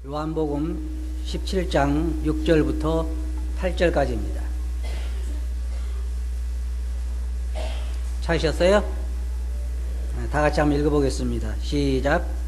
요한복음 17장 6절부터 8절까지입니다. 찾으셨어요? 다 같이 한번 읽어보겠습니다. 시작.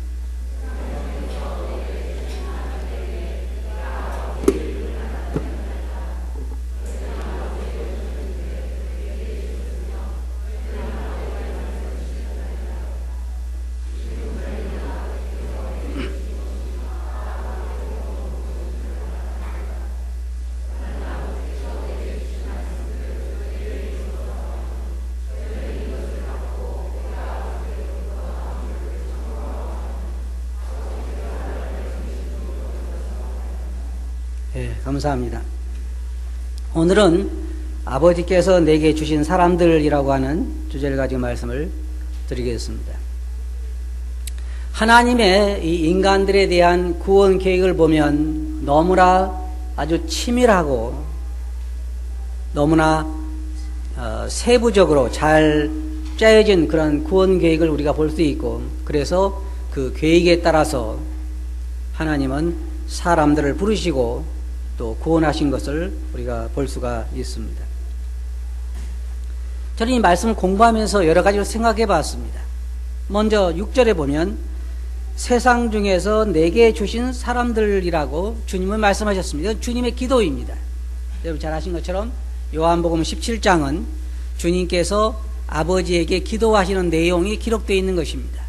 네, 감사합니다. 오늘은 아버지께서 내게 주신 사람들이라고 하는 주제를 가지고 말씀을 드리겠습니다. 하나님의 이 인간들에 대한 구원 계획을 보면 너무나 아주 치밀하고 너무나 세부적으로 잘 짜여진 그런 구원 계획을 우리가 볼 수 있고, 그래서 그 계획에 따라서 하나님은 사람들을 부르시고 또 구원하신 것을 우리가 볼 수가 있습니다. 저는 이 말씀을 공부하면서 여러 가지로 생각해 봤습니다. 먼저 6절에 보면 세상 중에서 내게 주신 사람들이라고 주님은 말씀하셨습니다. 이건 주님의 기도입니다. 여러분 잘 아신 것처럼 요한복음 17장은 주님께서 아버지에게 기도하시는 내용이 기록되어 있는 것입니다.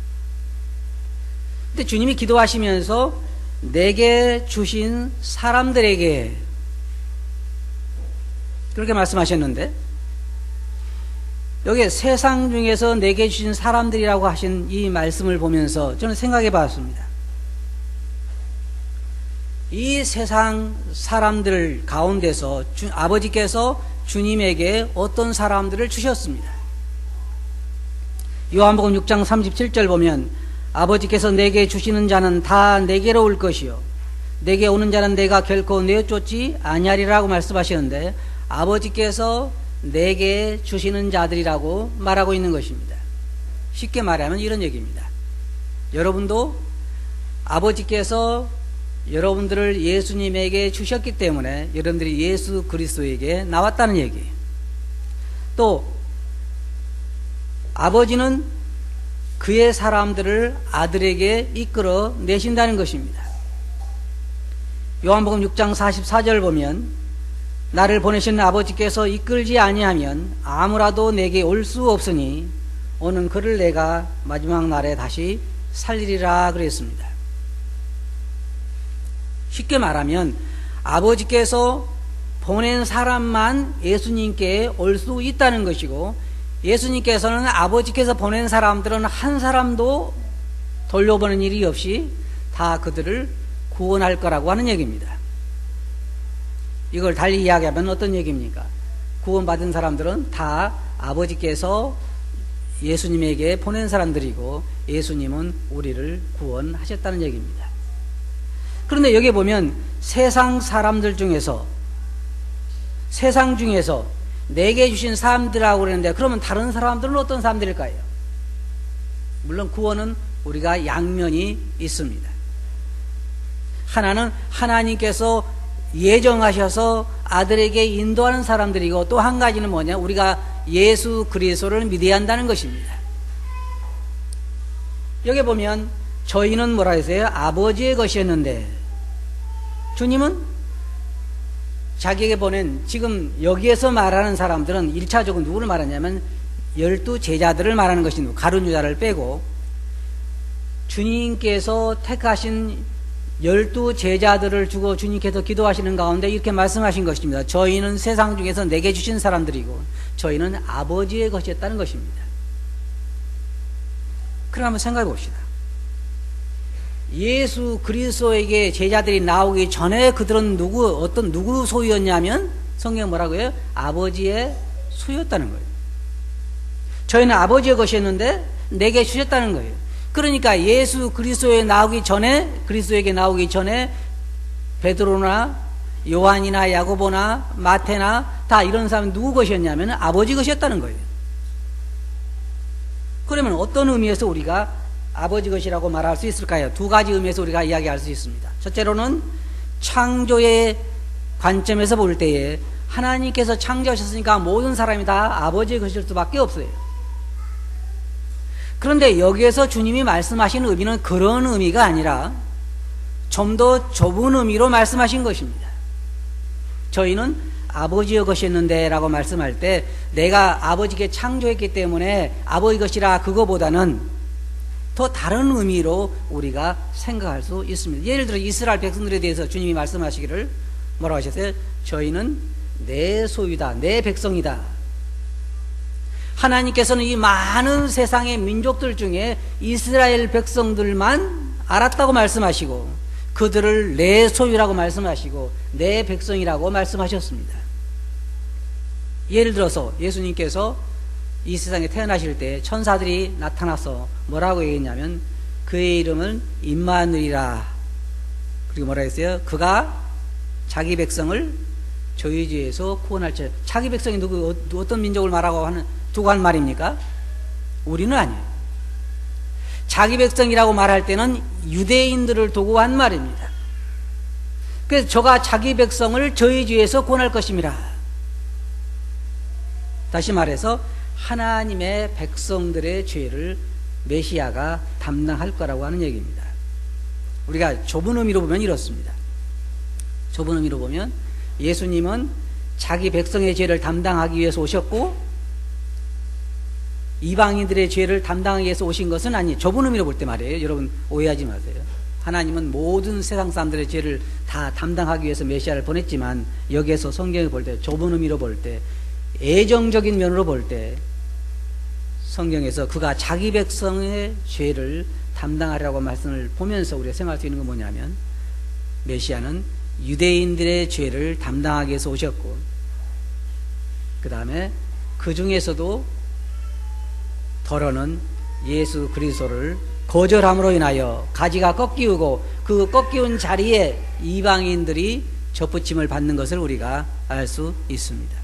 근데 주님이 기도하시면서 내게 주신 사람들에게 그렇게 말씀하셨는데, 여기 세상 중에서 내게 주신 사람들이라고 하신 이 말씀을 보면서 저는 생각해 봤습니다. 이 세상 사람들 가운데서 아버지께서 주님에게 어떤 사람들을 주셨습니다. 요한복음 6장 37절 보면 아버지께서 내게 주시는 자는 다 내게로 올 것이요 내게 오는 자는 내가 결코 내쫓지 아니하리라고 말씀하시는데, 아버지께서 내게 주시는 자들이라고 말하고 있는 것입니다. 쉽게 말하면 이런 얘기입니다. 여러분도 아버지께서 여러분들을 예수님에게 주셨기 때문에 여러분들이 예수 그리스도에게 나왔다는 얘기예요. 또 아버지는 그의 사람들을 아들에게 이끌어 내신다는 것입니다. 요한복음 6장 44절 보면 나를 보내신 아버지께서 이끌지 아니하면 아무라도 내게 올 수 없으니 오는 그를 내가 마지막 날에 다시 살리리라 그랬습니다. 쉽게 말하면 아버지께서 보낸 사람만 예수님께 올 수 있다는 것이고, 예수님께서는 아버지께서 보낸 사람들은 한 사람도 돌려보는 일이 없이 다 그들을 구원할 거라고 하는 얘기입니다. 이걸 달리 이야기하면 어떤 얘기입니까? 구원받은 사람들은 다 아버지께서 예수님에게 보낸 사람들이고 예수님은 우리를 구원하셨다는 얘기입니다. 그런데 여기 보면 세상 사람들 중에서, 세상 중에서 내게 주신 사람들이라고 그러는데, 그러면 다른 사람들은 어떤 사람들일까요? 물론 구원은 우리가 양면이 있습니다. 하나는 하나님께서 예정하셔서 아들에게 인도하는 사람들이고, 또 한 가지는 뭐냐, 우리가 예수 그리스도를 믿어야 한다는 것입니다. 여기 보면 저희는 뭐라 했어요? 아버지의 것이었는데, 주님은 자기에게 보낸, 지금 여기에서 말하는 사람들은 1차적으로 누구를 말하냐면 12 제자들을 말하는 것입니다. 가룟 유다를 빼고 주님께서 택하신 12 제자들을 주고 주님께서 기도하시는 가운데 이렇게 말씀하신 것입니다. 저희는 세상 중에서 내게 주신 사람들이고 저희는 아버지의 것이었다는 것입니다. 그럼 한번 생각해 봅시다. 예수 그리스도에게 제자들이 나오기 전에 그들은 누구 소유였냐면, 성경 뭐라고 해요? 아버지의 소유였다는 거예요. 저희는 아버지의 것이었는데 내게 주셨다는 거예요. 그러니까 예수 그리스도에게 나오기 전에 베드로나 요한이나 야고보나 마태나 다 이런 사람은 누구 것이었냐면 아버지 것이었다는 거예요. 그러면 어떤 의미에서 우리가 아버지 것이라고 말할 수 있을까요? 두 가지 의미에서 우리가 이야기할 수 있습니다. 첫째로는 창조의 관점에서 볼 때에 하나님께서 창조하셨으니까 모든 사람이 다 아버지의 것일 수밖에 없어요. 그런데 여기에서 주님이 말씀하신 의미는 그런 의미가 아니라 좀 더 좁은 의미로 말씀하신 것입니다. 저희는 아버지의 것이었는데 라고 말씀할 때 내가 아버지께 창조했기 때문에 아버지 것이라 그거보다는 더 다른 의미로 우리가 생각할 수 있습니다. 예를 들어 이스라엘 백성들에 대해서 주님이 말씀하시기를 뭐라고 하셨어요? 저희는 내 소유다, 내 백성이다. 하나님께서는 이 많은 세상의 민족들 중에 이스라엘 백성들만 알았다고 말씀하시고 그들을 내 소유라고 말씀하시고 내 백성이라고 말씀하셨습니다. 예를 들어서 예수님께서 이 세상에 태어나실 때 천사들이 나타나서 뭐라고 얘기했냐면 그의 이름은 임마누엘이라. 그리고 뭐라 했어요? 그가 자기 백성을 저희주에서 구원할 자. 자기 백성이 누구 어떤 민족을 말하고 두고 한 말입니까? 우리는 아니에요. 자기 백성이라고 말할 때는 유대인들을 두고 한 말입니다. 그래서 저가 자기 백성을 저희주에서 구원할 것입니다. 다시 말해서 하나님의 백성들의 죄를 메시아가 담당할 거라고 하는 얘기입니다. 우리가 좁은 의미로 보면 이렇습니다. 좁은 의미로 보면 예수님은 자기 백성의 죄를 담당하기 위해서 오셨고 이방인들의 죄를 담당하기 위해서 오신 것은 아니에요. 좁은 의미로 볼 때 말이에요. 여러분 오해하지 마세요. 하나님은 모든 세상 사람들의 죄를 다 담당하기 위해서 메시아를 보냈지만 여기에서 성경을 볼 때 좁은 의미로 볼 때 애정적인 면으로 볼 때 성경에서 그가 자기 백성의 죄를 담당하려고 말씀을 보면서 우리가 생각할 수 있는 건 뭐냐면 메시아는 유대인들의 죄를 담당하기 위해서 오셨고 그 다음에 그 중에서도 더러는 예수 그리스도를 거절함으로 인하여 가지가 꺾이고 그 꺾이운 자리에 이방인들이 접붙임을 받는 것을 우리가 알 수 있습니다.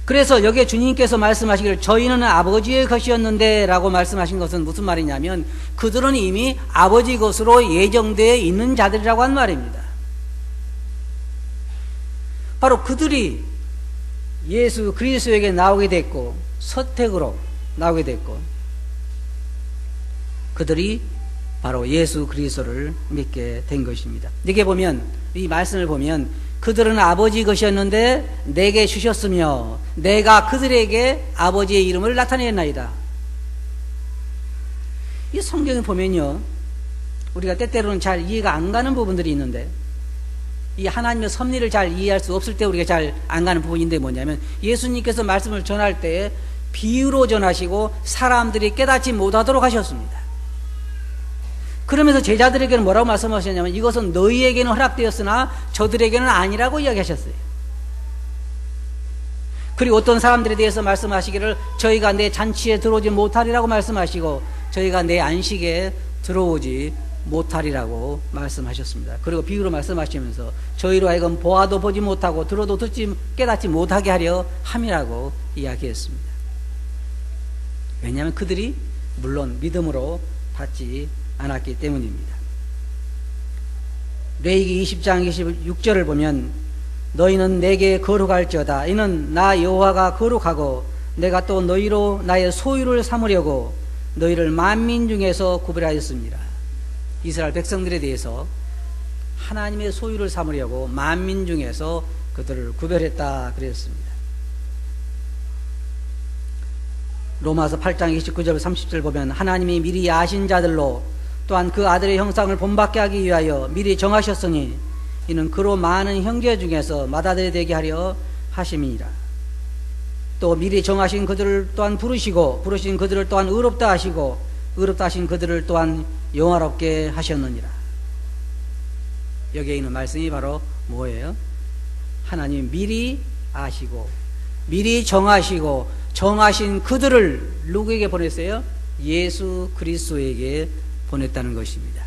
그래서 여기에 주님께서 말씀하시기를 저희는 아버지의 것이었는데 라고 말씀하신 것은 무슨 말이냐면 그들은 이미 아버지 것으로 예정되어 있는 자들이라고 한 말입니다. 바로 그들이 예수 그리스도에게 나오게 됐고 선택으로 나오게 됐고 그들이 바로 예수 그리스도를 믿게 된 것입니다. 여기 보면 이 말씀을 보면 그들은 아버지 것이었는데 내게 주셨으며 내가 그들에게 아버지의 이름을 나타내나이다. 이 성경을 보면요 우리가 때때로는 잘 이해가 안 가는 부분들이 있는데 이 하나님의 섭리를 잘 이해할 수 없을 때 우리가 잘 안 가는 부분인데 뭐냐면 예수님께서 말씀을 전할 때 비유로 전하시고 사람들이 깨닫지 못하도록 하셨습니다. 그러면서 제자들에게는 뭐라고 말씀하셨냐면 이것은 너희에게는 허락되었으나 저들에게는 아니라고 이야기하셨어요. 그리고 어떤 사람들에 대해서 말씀하시기를 저희가 내 잔치에 들어오지 못하리라고 말씀하시고 저희가 내 안식에 들어오지 못하리라고 말씀하셨습니다. 그리고 비유로 말씀하시면서 저희로 하여금 보아도 보지 못하고 들어도 듣지 깨닫지 못하게 하려 함이라고 이야기했습니다. 왜냐하면 그들이 물론 믿음으로 받지 않았기 때문입니다. 레위기 20장 26절을 보면 너희는 내게 거룩할지어다. 이는 나 여호와가 거룩하고 내가 또 너희로 나의 소유를 삼으려고 너희를 만민 중에서 구별하였습니다. 이스라엘 백성들에 대해서 하나님의 소유를 삼으려고 만민 중에서 그들을 구별했다 그랬습니다. 로마서 8장 29절 30절 보면 하나님이 미리 아신 자들로 또한 그 아들의 형상을 본받게 하기 위하여 미리 정하셨으니 이는 그로 많은 형제 중에서 맏아들이 되게 하려 하심이니라. 또 미리 정하신 그들을 또한 부르시고 부르신 그들을 또한 의롭다 하시고 의롭다 하신 그들을 또한 영화롭게 하셨느니라. 여기에 있는 말씀이 바로 뭐예요? 하나님 미리 아시고 미리 정하시고 정하신 그들을 누구에게 보냈어요? 예수 그리스도에게 보냈다는 것입니다.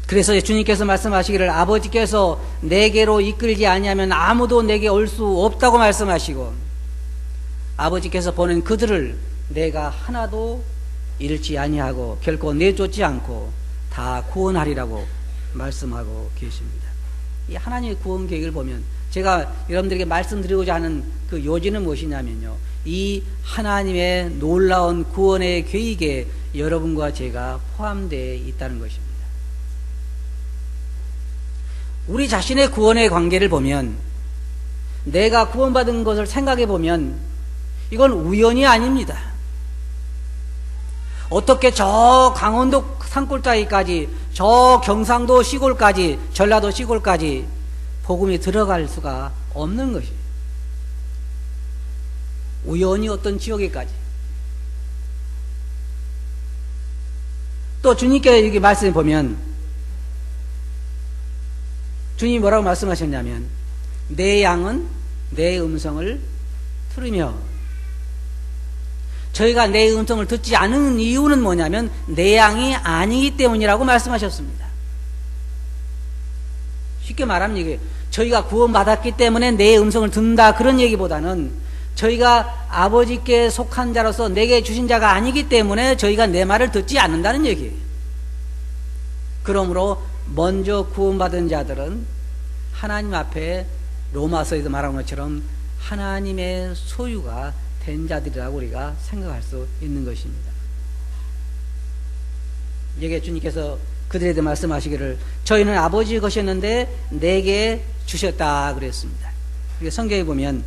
그래서 주님께서 말씀하시기를 아버지께서 내게로 이끌지 아니하면 아무도 내게 올 수 없다고 말씀하시고 아버지께서 보낸 그들을 내가 하나도 잃지 아니하고 결코 내쫓지 않고 다 구원하리라고 말씀하고 계십니다. 이 하나님의 구원 계획을 보면 제가 여러분들에게 말씀드리고자 하는 그 요지는 무엇이냐면요, 이 하나님의 놀라운 구원의 계획에 여러분과 제가 포함되어 있다는 것입니다. 우리 자신의 구원의 관계를 보면, 내가 구원받은 것을 생각해 보면 이건 우연이 아닙니다. 어떻게 저 강원도 산골짜기까지, 저 경상도 시골까지, 전라도 시골까지 복음이 들어갈 수가 없는 것이에요. 우연히 어떤 지역에까지. 또 주님께 이렇게 말씀해 보면, 주님이 뭐라고 말씀하셨냐면, 내 양은 내 음성을 들으며, 저희가 내 음성을 듣지 않은 이유는 뭐냐면 내 양이 아니기 때문이라고 말씀하셨습니다. 쉽게 말하면 이게 저희가 구원받았기 때문에 내 음성을 듣는다, 그런 얘기보다는 저희가 아버지께 속한 자로서 내게 주신 자가 아니기 때문에 저희가 내 말을 듣지 않는다는 얘기예요. 그러므로 먼저 구원받은 자들은 하나님 앞에 로마서에서 말한 것처럼 하나님의 소유가 된 자들이라고 우리가 생각할 수 있는 것입니다. 여기에 주님께서 그들에 대해 말씀하시기를 저희는 아버지 것이었는데 내게 주셨다 그랬습니다. 성경에 보면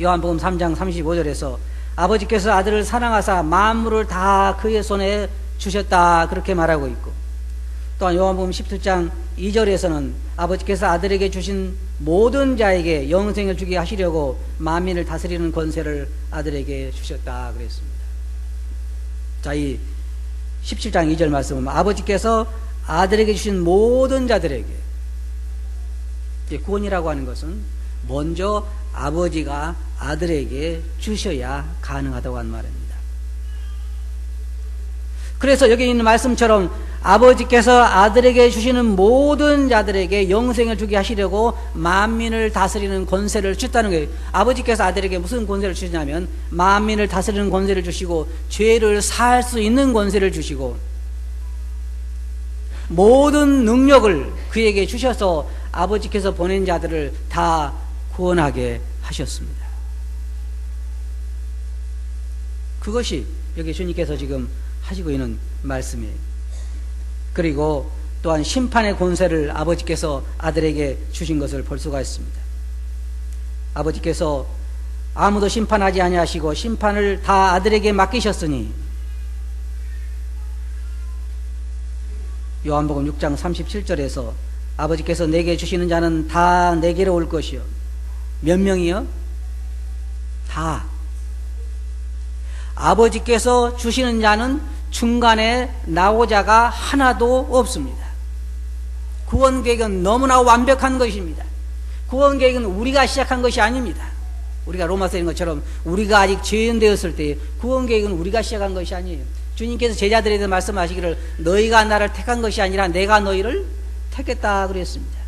요한복음 3장 35절에서 아버지께서 아들을 사랑하사 만물을 다 그의 손에 주셨다 그렇게 말하고 있고, 또한 요한복음 17장 2절에서는 아버지께서 아들에게 주신 모든 자에게 영생을 주게 하시려고 만민을 다스리는 권세를 아들에게 주셨다 그랬습니다. 자, 이 17장 2절 말씀은 아버지께서 아들에게 주신 모든 자들에게, 구원이라고 하는 것은 먼저 아버지가 아들에게 주셔야 가능하다고 하는 말입니다. 그래서 여기 있는 말씀처럼 아버지께서 아들에게 주시는 모든 자들에게 영생을 주게 하시려고 만민을 다스리는 권세를 주셨다는 거예요. 아버지께서 아들에게 무슨 권세를 주시냐면 만민을 다스리는 권세를 주시고 죄를 사할 수 있는 권세를 주시고 모든 능력을 그에게 주셔서 아버지께서 보낸 자들을 다 구원하게 하셨습니다. 그것이 여기 주님께서 지금 하시고 있는 말씀이에요. 그리고 또한 심판의 권세를 아버지께서 아들에게 주신 것을 볼 수가 있습니다. 아버지께서 아무도 심판하지 아니하시고 심판을 다 아들에게 맡기셨으니, 요한복음 6장 37절에서 아버지께서 내게 주시는 자는 다 내게로 올 것이요. 몇 명이요? 다. 아버지께서 주시는 자는 중간에 나오자가 하나도 없습니다. 구원 계획은 너무나 완벽한 것입니다. 구원 계획은 우리가 시작한 것이 아닙니다. 우리가 로마서인 것처럼 우리가 아직 죄인 되었을 때 구원 계획은 우리가 시작한 것이 아니에요. 주님께서 제자들에 대해 말씀하시기를 너희가 나를 택한 것이 아니라 내가 너희를 택했다 그랬습니다.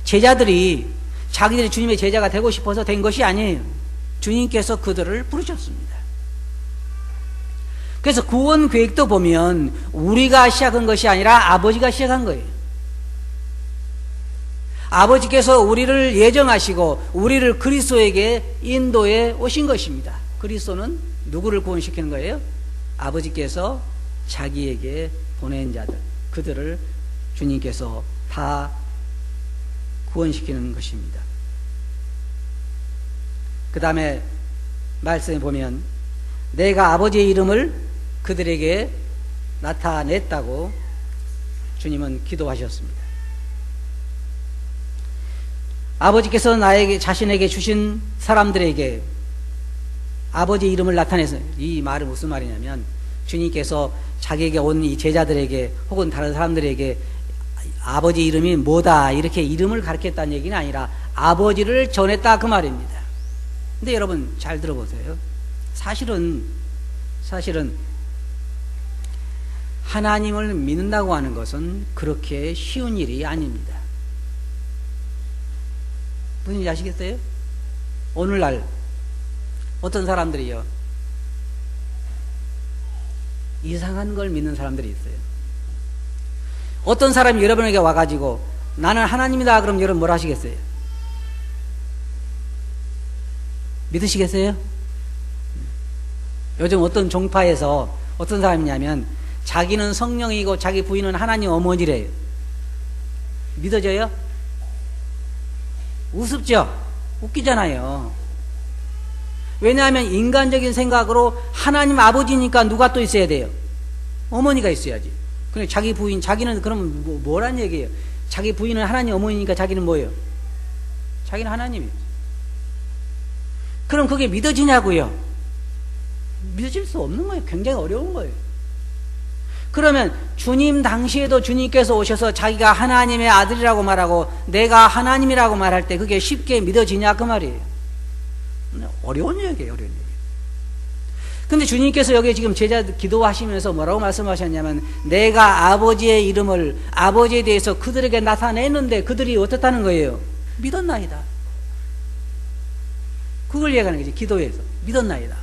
제자들이 자기들이 주님의 제자가 되고 싶어서 된 것이 아니에요. 주님께서 그들을 부르셨습니다. 그래서 구원 계획도 보면 우리가 시작한 것이 아니라 아버지가 시작한 거예요. 아버지께서 우리를 예정하시고 우리를 그리스도에게 인도해 오신 것입니다. 그리스도는 누구를 구원시키는 거예요? 아버지께서 자기에게 보낸 자들, 그들을 주님께서 다 구원시키는 것입니다. 그 다음에 말씀에 보면 내가 아버지의 이름을 그들에게 나타냈다고 주님은 기도하셨습니다. 아버지께서 나에게 자신에게 주신 사람들에게 아버지의 이름을 나타내서, 이 말은 무슨 말이냐면 주님께서 자기에게 온 이 제자들에게 혹은 다른 사람들에게 아버지 이름이 뭐다 이렇게 이름을 가르쳤다는 얘기는 아니라 아버지를 전했다 그 말입니다. 근데 여러분 잘 들어보세요. 사실은 하나님을 믿는다고 하는 것은 그렇게 쉬운 일이 아닙니다. 무슨 일인지 아시겠어요? 오늘날 어떤 사람들이요, 이상한 걸 믿는 사람들이 있어요. 어떤 사람이 여러분에게 와가지고 나는 하나님이다 그럼 여러분 뭘 하시겠어요? 믿으시겠어요? 요즘 어떤 종파에서 어떤 사람이냐면 자기는 성령이고 자기 부인은 하나님 어머니래요. 믿어져요? 우습죠? 웃기잖아요. 왜냐하면 인간적인 생각으로 하나님 아버지니까 누가 또 있어야 돼요? 어머니가 있어야지. 근데 자기 부인, 자기는 그러면 뭐란 얘기예요? 자기 부인은 하나님 어머니니까 자기는 뭐예요? 자기는 하나님이에요. 그럼 그게 믿어지냐고요? 믿어질 수 없는 거예요. 굉장히 어려운 거예요. 그러면 주님 당시에도 주님께서 오셔서 자기가 하나님의 아들이라고 말하고 내가 하나님이라고 말할 때 그게 쉽게 믿어지냐 그 말이에요. 어려운 얘기예요. 어려운 얘기. 근데 주님께서 여기 지금 제자들 기도하시면서 뭐라고 말씀하셨냐면 내가 아버지의 이름을 아버지에 대해서 그들에게 나타냈는데 그들이 어떻다는 거예요? 믿었나이다. 그걸 얘기하는 거지. 기도에서 믿었나이다.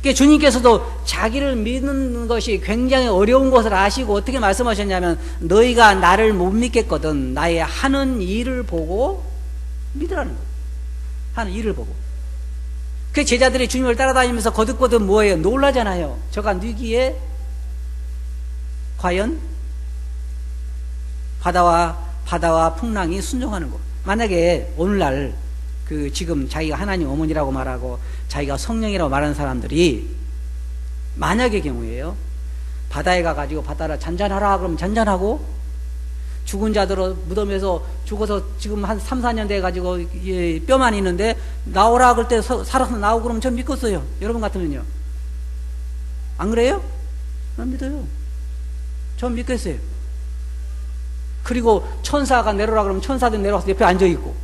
그러니까 주님께서도 자기를 믿는 것이 굉장히 어려운 것을 아시고 어떻게 말씀하셨냐면 너희가 나를 못 믿겠거든 나의 하는 일을 보고 믿으라는 거예요. 하는 일을 보고. 그 제자들이 주님을 따라다니면서 거듭거듭 뭐예요? 놀라잖아요. 저가 뉘기에 과연 바다와 풍랑이 순종하는 거. 만약에 오늘날 그 지금 자기가 하나님 어머니라고 말하고 자기가 성령이라고 말하는 사람들이 만약의 경우에요. 바다에 가가지고 바다를 잔잔하라 그러면 잔잔하고 죽은 자들은 무덤에서 죽어서 지금 한 3, 4년 돼가지고 뼈만 있는데 나오라 그럴 때 살아서 나오고 그러면 전 믿겠어요. 여러분 같으면요. 안 그래요? 난 믿어요. 전 믿겠어요. 그리고 천사가 내려오라 그러면 천사들 내려와서 옆에 앉아있고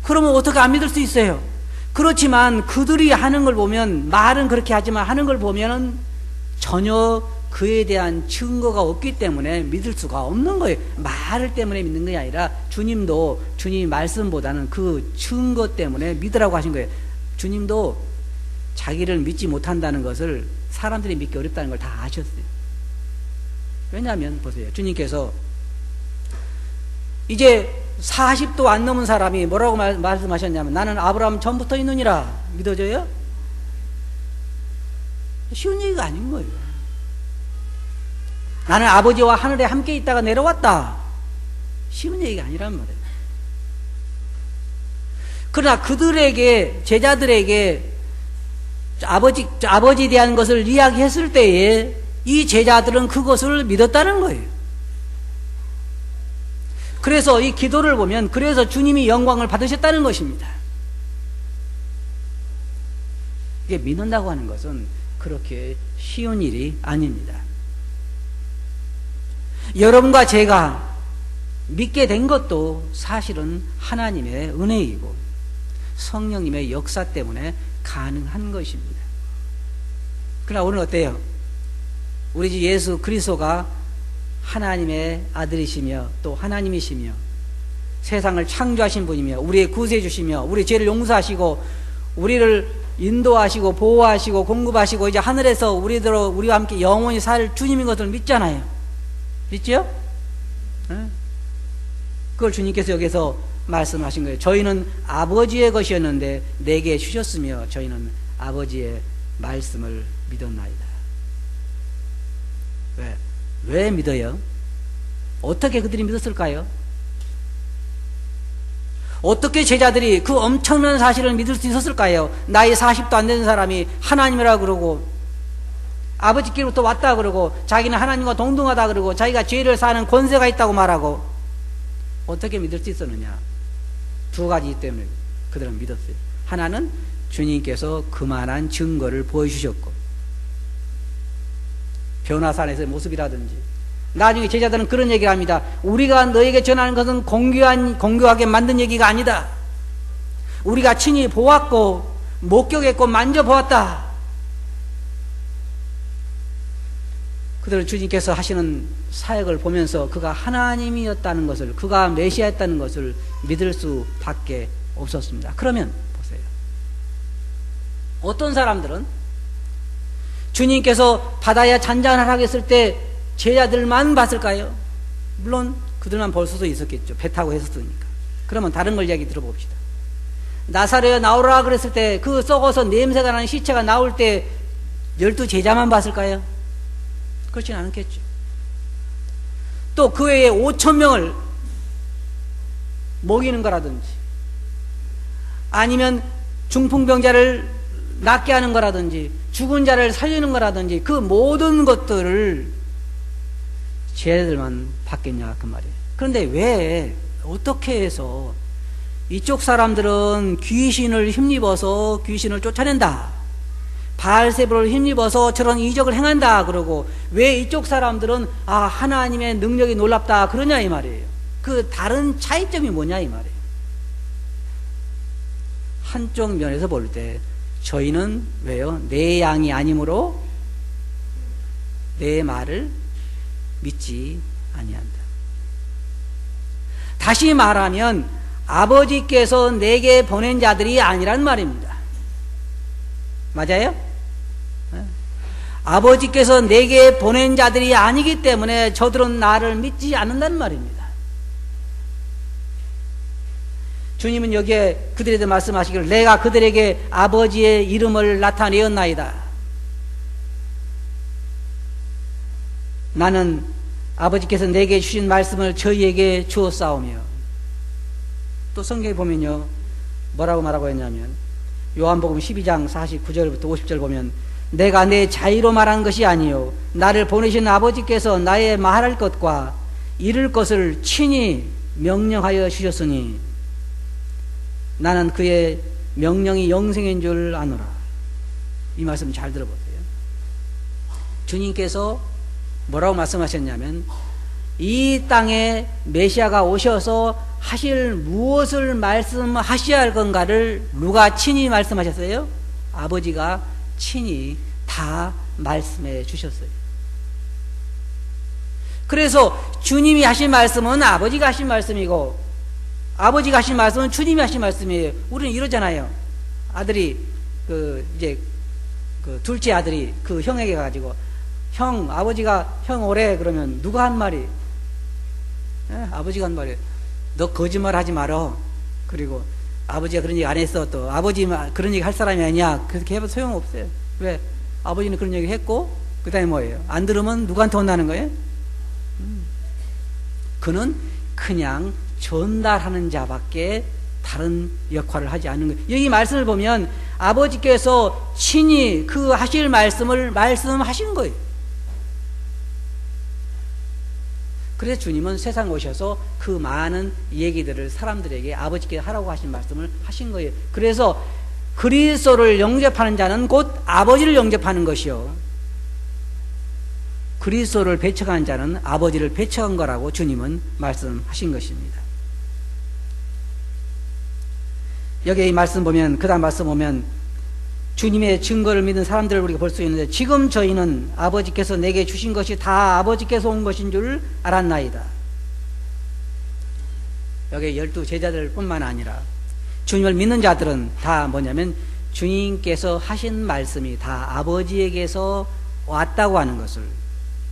그러면 어떻게 안 믿을 수 있어요? 그렇지만 그들이 하는 걸 보면 말은 그렇게 하지만 하는 걸 보면은 전혀 그에 대한 증거가 없기 때문에 믿을 수가 없는 거예요. 말을 때문에 믿는 게 아니라 주님도 주님 말씀보다는 그 증거 때문에 믿으라고 하신 거예요. 주님도 자기를 믿지 못한다는 것을 사람들이 믿기 어렵다는 걸 다 아셨어요. 왜냐하면 보세요. 주님께서 이제 40도 안 넘은 사람이 뭐라고 말씀하셨냐면 나는 아브라함 전부터 있느니라. 믿어져요? 쉬운 얘기가 아닌 거예요. 나는 아버지와 하늘에 함께 있다가 내려왔다. 쉬운 얘기가 아니란 말이에요. 그러나 그들에게 제자들에게 아버지에 대한 것을 이야기했을 때에 이 제자들은 그것을 믿었다는 거예요. 그래서 이 기도를 보면 그래서 주님이 영광을 받으셨다는 것입니다. 이게 믿는다고 하는 것은 그렇게 쉬운 일이 아닙니다. 여러분과 제가 믿게 된 것도 사실은 하나님의 은혜이고 성령님의 역사 때문에 가능한 것입니다. 그러나 오늘 어때요? 우리 주 예수 그리스도가 하나님의 아들이시며 또 하나님이시며 세상을 창조하신 분이며 우리의 구세주시며 우리 죄를 용서하시고 우리를 인도하시고 보호하시고 공급하시고 이제 하늘에서 우리와 함께 영원히 살 주님인 것을 믿잖아요. 믿죠? 그걸 주님께서 여기서 말씀하신 거예요. 저희는 아버지의 것이었는데 내게 주셨으며 저희는 아버지의 말씀을 믿었나이다. 왜 믿어요? 어떻게 그들이 믿었을까요? 어떻게 제자들이 그 엄청난 사실을 믿을 수 있었을까요? 나이 40도 안 되는 사람이 하나님이라고 그러고 아버지께로부터 왔다 그러고 자기는 하나님과 동등하다 그러고 자기가 죄를 사는 권세가 있다고 말하고 어떻게 믿을 수 있었느냐? 두 가지 때문에 그들은 믿었어요. 하나는 주님께서 그만한 증거를 보여주셨고 변화산에서의 모습이라든지 나중에 제자들은 그런 얘기를 합니다. 우리가 너에게 전하는 것은 공교하게 만든 얘기가 아니다. 우리가 친히 보았고 목격했고 만져보았다. 그들은 주님께서 하시는 사역을 보면서 그가 하나님이었다는 것을 그가 메시아였다는 것을 믿을 수밖에 없었습니다. 그러면 보세요. 어떤 사람들은 주님께서 바다에 잔잔하라고 했을 때 제자들만 봤을까요? 물론 그들만 볼 수도 있었겠죠. 배 타고 했었으니까. 그러면 다른 걸 이야기 들어봅시다. 나사로에 나오라 그랬을 때 그 썩어서 냄새가 나는 시체가 나올 때 12제자만 봤을까요? 그렇진 않겠죠. 또 그 외에 5,000명을 먹이는 거라든지 아니면 중풍병자를 낫게 하는 거라든지 죽은 자를 살리는 거라든지 그 모든 것들을 제자들만 받겠냐 그 말이에요. 그런데 왜 어떻게 해서 이쪽 사람들은 귀신을 힘입어서 귀신을 쫓아낸다, 바알세불을 힘입어서 저런 이적을 행한다 그러고 왜 이쪽 사람들은 하나님의 능력이 놀랍다 그러냐 이 말이에요. 그 다른 차이점이 뭐냐 이 말이에요. 한쪽 면에서 볼 때 저희는 왜요? 내 양이 아니므로 내 말을 믿지 아니한다. 다시 말하면 아버지께서 내게 보낸 자들이 아니란 말입니다. 맞아요? 아버지께서 내게 보낸 자들이 아니기 때문에 저들은 나를 믿지 않는다는 말입니다. 주님은 여기에 그들에 대해 말씀하시기를 내가 그들에게 아버지의 이름을 나타내었나이다. 나는 아버지께서 내게 주신 말씀을 저희에게 주었사오며, 또 성경에 보면요 뭐라고 말하고 했냐면 요한복음 12장 49절부터 50절 보면 내가 내 자의로 말한 것이 아니요 나를 보내신 아버지께서 나의 말할 것과 이룰 것을 친히 명령하여 주셨으니 나는 그의 명령이 영생인 줄 아노라. 이 말씀 잘 들어보세요. 주님께서 뭐라고 말씀하셨냐면 이 땅에 메시아가 오셔서 하실 무엇을 말씀하셔야 할 건가를 누가 친히 말씀하셨어요? 아버지가 친히 다 말씀해 주셨어요. 그래서 주님이 하신 말씀은 아버지가 하신 말씀이고 아버지가 하신 말씀은 주님이 하신 말씀이에요. 우리는 이러잖아요. 아들이 이제 둘째 아들이 그 형에게 가지고 형, 아버지가 형 오래 그러면 누가 한 말이? 아버지가 한 말이에요. 너 거짓말 하지 말어. 그리고 아버지가 그런 얘기 안 했어. 또 아버지 그런 얘기 할 사람이 아니야. 그렇게 해봐도 소용없어요. 왜? 아버지는 그런 얘기 했고 그 다음에 뭐예요? 안 들으면 누구한테 혼나는 거예요? 그는 그냥 전달하는 자밖에 다른 역할을 하지 않는 거예요. 여기 말씀을 보면 아버지께서 친히 그 하실 말씀을 말씀하신 거예요. 그래서 주님은 세상 오셔서 그 많은 얘기들을 사람들에게 아버지께서 하라고 하신 말씀을 하신 거예요. 그래서 그리스도를 영접하는 자는 곧 아버지를 영접하는 것이요 그리스도를 배척하는 자는 아버지를 배척한 거라고 주님은 말씀하신 것입니다. 여기 이 말씀 보면 그 다음 말씀 보면 주님의 증거를 믿는 사람들을 우리가 볼 수 있는데 지금 저희는 아버지께서 내게 주신 것이 다 아버지께서 온 것인 줄 알았나이다. 여기 12제자들 뿐만 아니라 주님을 믿는 자들은 다 뭐냐면 주님께서 하신 말씀이 다 아버지에게서 왔다고 하는 것을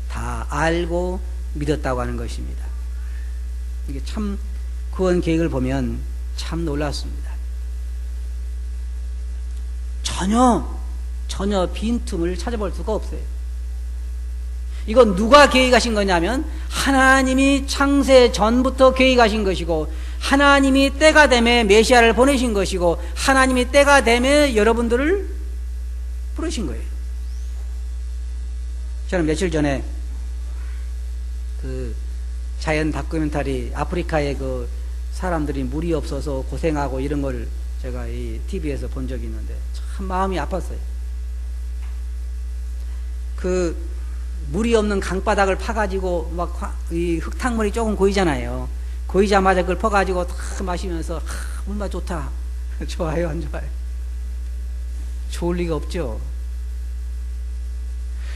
다 알고 믿었다고 하는 것입니다. 이게 참 구원 계획을 보면 참 놀랍습니다. 전혀 빈틈을 찾아볼 수가 없어요. 이건 누가 계획하신 거냐면 하나님이 창세 전부터 계획하신 것이고 하나님이 때가 되매 메시아를 보내신 것이고 하나님이 때가 되매 여러분들을 부르신 거예요. 저는 며칠 전에 그 자연 다큐멘터리 아프리카의 그 사람들이 물이 없어서 고생하고 이런 걸 제가 이 TV에서 본 적이 있는데 참 마음이 아팠어요. 그 물이 없는 강바닥을 파가지고 막 이 흙탕물이 조금 고이잖아요. 고이자마자 그걸 퍼가지고 다 마시면서 물맛 좋다. 좋아요, 안 좋아요? 좋을 리가 없죠.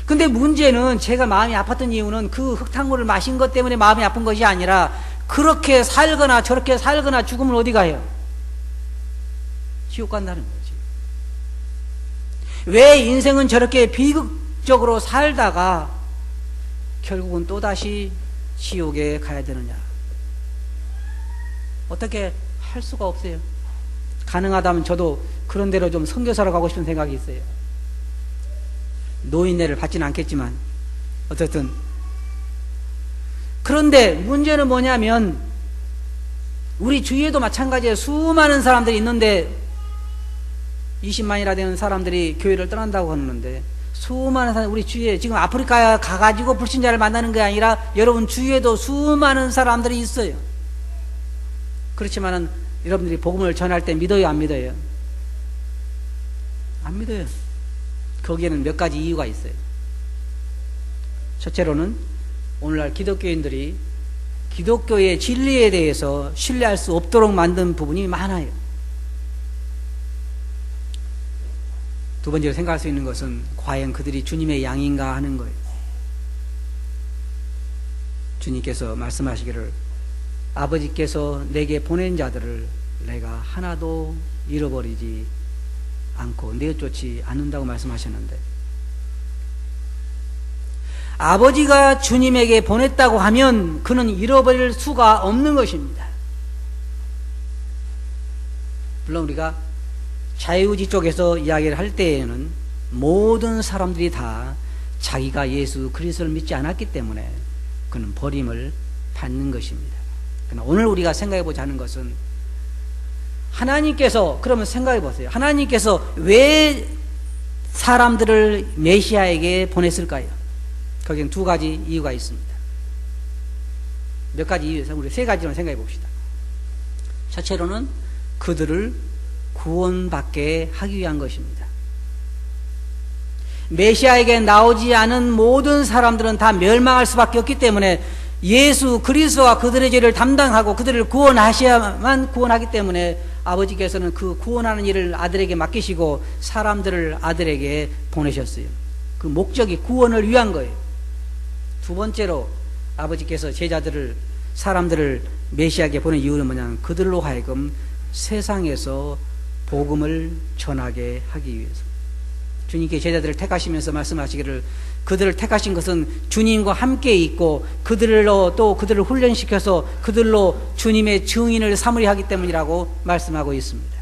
근데 문제는 제가 마음이 아팠던 이유는 그 흙탕물을 마신 것 때문에 마음이 아픈 것이 아니라 그렇게 살거나 저렇게 살거나 죽으면 어디 가요? 지옥 간다는 거지. 왜 인생은 저렇게 극적으로 살다가 결국은 또다시 지옥에 가야 되느냐? 어떻게 할 수가 없어요. 가능하다면 저도 그런 대로 좀 선교사로 가고 싶은 생각이 있어요. 노인네를 받지는 않겠지만 어쨌든. 그런데 문제는 뭐냐면 우리 주위에도 마찬가지예요. 수많은 사람들이 있는데 20만이나 되는 사람들이 교회를 떠난다고 하는데, 수많은 사람, 우리 주위에 지금 아프리카에 가가지고 불신자를 만나는 게 아니라 여러분 주위에도 수많은 사람들이 있어요. 그렇지만은 여러분들이 복음을 전할 때 믿어요, 안 믿어요? 안 믿어요. 거기에는 몇 가지 이유가 있어요. 첫째로는 오늘날 기독교인들이 기독교의 진리에 대해서 신뢰할 수 없도록 만든 부분이 많아요. 두 번째로 생각할 수 있는 것은 과연 그들이 주님의 양인가 하는 거예요. 주님께서 말씀하시기를 아버지께서 내게 보낸 자들을 내가 하나도 잃어버리지 않고 내쫓지 않는다고 말씀하셨는데, 아버지가 주님에게 보냈다고 하면 그는 잃어버릴 수가 없는 것입니다. 물론 우리가 자유주의 쪽에서 이야기를 할 때에는 모든 사람들이 다 자기가 예수 그리스도를 믿지 않았기 때문에 그는 버림을 받는 것입니다. 그러나 오늘 우리가 생각해보자 하는 것은, 하나님께서, 그러면 생각해보세요. 하나님께서 왜 사람들을 메시아에게 보냈을까요? 거기는 두 가지 이유가 있습니다. 몇 가지 이유에서 우리 세 가지로 생각해 봅시다. 첫째로는 그들을 구원받게 하기 위한 것입니다. 메시아에게 나오지 않은 모든 사람들은 다 멸망할 수밖에 없기 때문에 예수 그리스도가 그들의 죄를 담당하고 그들을 구원하셔야만 구원하기 때문에 아버지께서는 그 구원하는 일을 아들에게 맡기시고 사람들을 아들에게 보내셨어요. 그 목적이 구원을 위한 거예요. 두 번째로 아버지께서 제자들을, 사람들을 메시아에게 보낸 이유는 뭐냐면 그들로 하여금 세상에서 복음을 전하게 하기 위해서. 주님께 제자들을 택하시면서 말씀하시기를 그들을 택하신 것은 주님과 함께 있고 그들로 또 그들을 훈련시켜서 그들로 주님의 증인을 삼으려 하기 때문이라고 말씀하고 있습니다.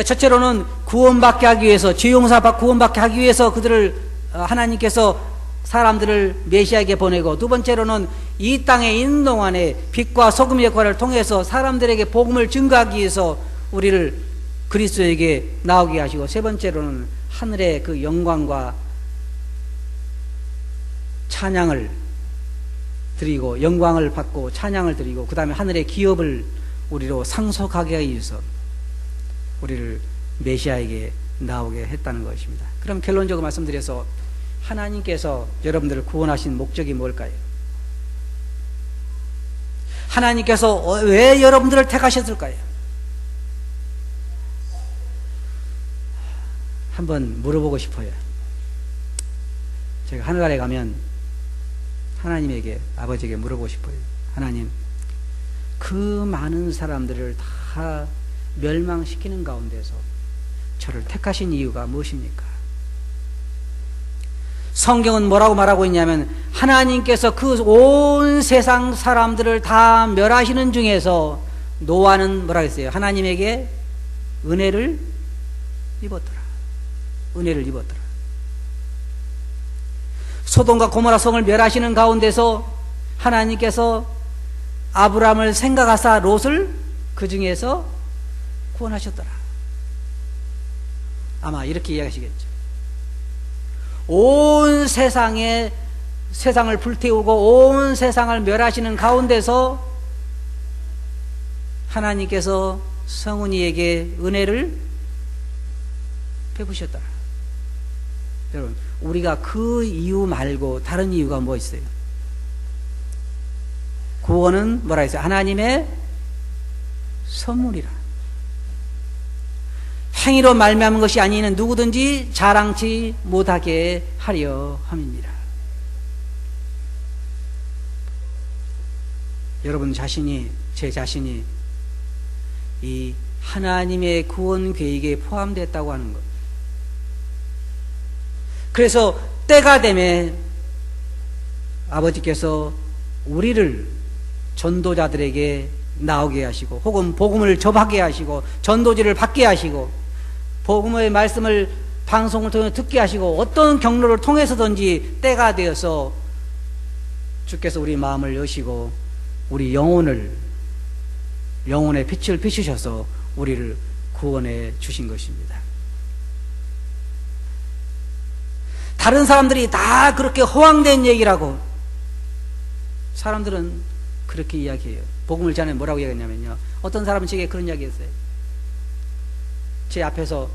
첫째로는 구원받게 하기 위해서, 죄용서 구원받게 하기 위해서 그들을 하나님께서 사람들을 메시아에게 보내고, 두 번째로는 이 땅에 있는 동안에 빛과 소금의 역할을 통해서 사람들에게 복음을 증거하기 위해서 우리를 그리스도에게 나오게 하시고, 세 번째로는 하늘의 그 영광과 찬양을 드리고 영광을 받고 찬양을 드리고 그 다음에 하늘의 기업을 우리로 상속하게 하기 위해서 우리를 메시아에게 나오게 했다는 것입니다. 그럼 결론적으로 말씀드려서 하나님께서 여러분들을 구원하신 목적이 뭘까요? 하나님께서 왜 여러분들을 택하셨을까요? 한번 물어보고 싶어요. 제가 하늘나라에 가면 하나님에게, 아버지에게 물어보고 싶어요. 하나님, 그 많은 사람들을 다 멸망시키는 가운데서 저를 택하신 이유가 무엇입니까? 성경은 뭐라고 말하고 있냐면 하나님께서 그 온 세상 사람들을 다 멸하시는 중에서 노아는 뭐라고 했어요? 하나님에게 은혜를 입었더라. 은혜를 입었더라. 소돔과 고모라 성을 멸하시는 가운데서 하나님께서 아브라함을 생각하사 롯을 그 중에서 구원하셨더라. 아마 이렇게 이야기하시겠죠. 온 세상을 불태우고 온 세상을 멸하시는 가운데서 하나님께서 성은이에게 은혜를 베푸셨더라. 여러분, 우리가 그 이유 말고 다른 이유가 뭐 있어요? 구원은 뭐라 했어요? 하나님의 선물이라. 행위로 말미암은 것이 아니는 누구든지 자랑치 못하게 하려 함입니다. 여러분 자신이, 제 자신이 이 하나님의 구원 계획에 포함됐다고 하는 것, 그래서 때가 되면 아버지께서 우리를 전도자들에게 나오게 하시고, 혹은 복음을 접하게 하시고, 전도지를 받게 하시고, 복음의 말씀을 방송을 통해 듣게 하시고, 어떤 경로를 통해서든지 때가 되어서 주께서 우리 마음을 여시고 우리 영혼의 빛을 비추셔서 우리를 구원해 주신 것입니다. 다른 사람들이 다 그렇게 허황된 얘기라고, 사람들은 그렇게 이야기해요. 복음을 전에 뭐라고 얘기했냐면요, 어떤 사람은 제게 그런 이야기 했어요. 제 앞에서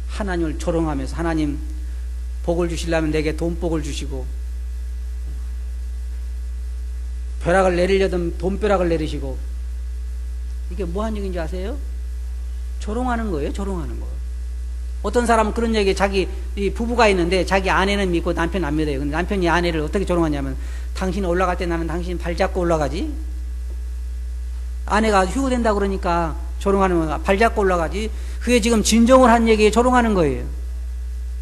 하나님을 조롱하면서, 하나님 복을 주시려면 내게 돈복을 주시고, 벼락을 내리려던 돈벼락을 내리시고, 이게 뭐한 얘기인지 아세요? 조롱하는 거예요. 조롱하는 거. 어떤 사람은 그런 얘기, 자기 이 부부가 있는데 자기 아내는 믿고 남편 안 믿어요. 근데 남편이 아내를 어떻게 조롱하냐면, 당신 올라갈 때 나는 당신 발 잡고 올라가지. 아내가 휴고된다 그러니까 조롱하는 거야. 발 잡고 올라가지. 그게 지금 진정을 한 얘기에 조롱하는 거예요.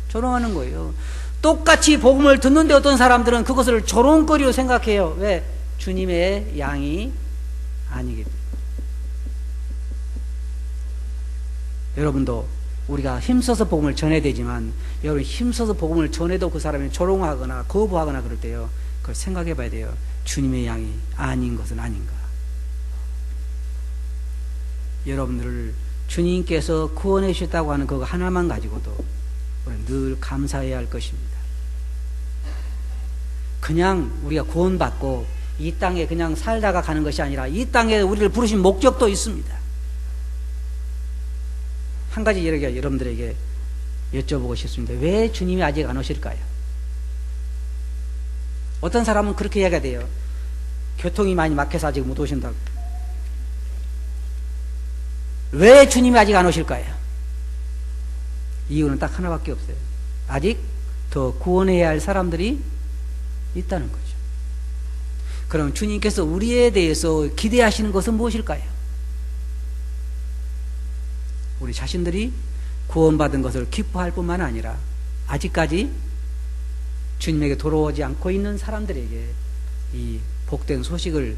조롱하는 거예요. 똑같이 복음을 듣는데 어떤 사람들은 그것을 조롱거리로 생각해요. 왜? 주님의 양이 아니기 때문에. 여러분도 우리가 힘써서 복음을 전해야 되지만, 여러분 힘써서 복음을 전해도 그 사람이 조롱하거나 거부하거나 그럴 때요, 그걸 생각해 봐야 돼요. 주님의 양이 아닌 것은 아닌가. 여러분들을 주님께서 구원해 주셨다고 하는 그거 하나만 가지고도 우리는 늘 감사해야 할 것입니다. 그냥 우리가 구원받고 이 땅에 그냥 살다가 가는 것이 아니라, 이 땅에 우리를 부르신 목적도 있습니다. 한 가지 여러분들에게 여쭤보고 싶습니다. 왜 주님이 아직 안 오실까요? 어떤 사람은 그렇게 이야기가 돼요. 교통이 많이 막혀서 아직 못 오신다고. 왜 주님이 아직 안 오실까요? 이유는 딱 하나밖에 없어요. 아직 더 구원해야 할 사람들이 있다는 거죠. 그럼 주님께서 우리에 대해서 기대하시는 것은 무엇일까요? 우리 자신들이 구원받은 것을 기뻐할 뿐만 아니라, 아직까지 주님에게 돌아오지 않고 있는 사람들에게 이 복된 소식을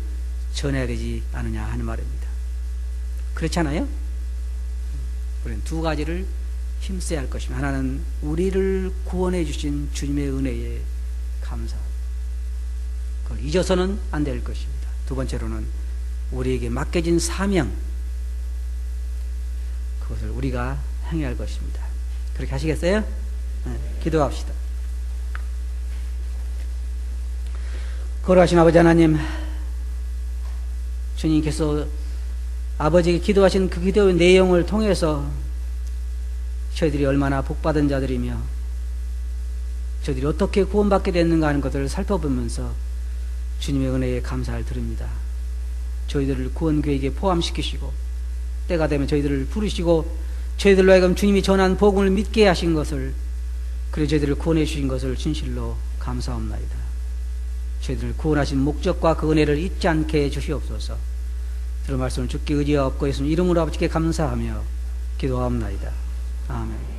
전해야 되지 않느냐 하는 말입니다. 그렇지 않아요? 우리는 두 가지를 힘써야 할 것입니다. 하나는 우리를 구원해 주신 주님의 은혜에 감사하고, 그걸 잊어서는 안 될 것입니다. 두 번째로는 우리에게 맡겨진 사명, 그것을 우리가 행해야 할 것입니다. 그렇게 하시겠어요? 네, 기도합시다. 거룩하신 아버지 하나님, 주님께서 아버지에게 기도하신 그 기도의 내용을 통해서 저희들이 얼마나 복받은 자들이며 저희들이 어떻게 구원받게 됐는가 하는 것을 살펴보면서 주님의 은혜에 감사를 드립니다. 저희들을 구원 계획에 포함시키시고, 때가 되면 저희들을 부르시고 저희들로 하여금 주님이 전한 복음을 믿게 하신 것을, 그리고 저희들을 구원해 주신 것을 진실로 감사합나이다. 저희들을 구원하신 목적과 그 은혜를 잊지 않게 해 주시옵소서. 들은 말씀을 주께 의지하옵고 예수님 이름으로 아버지께 감사하며 기도하옵나이다. 아멘.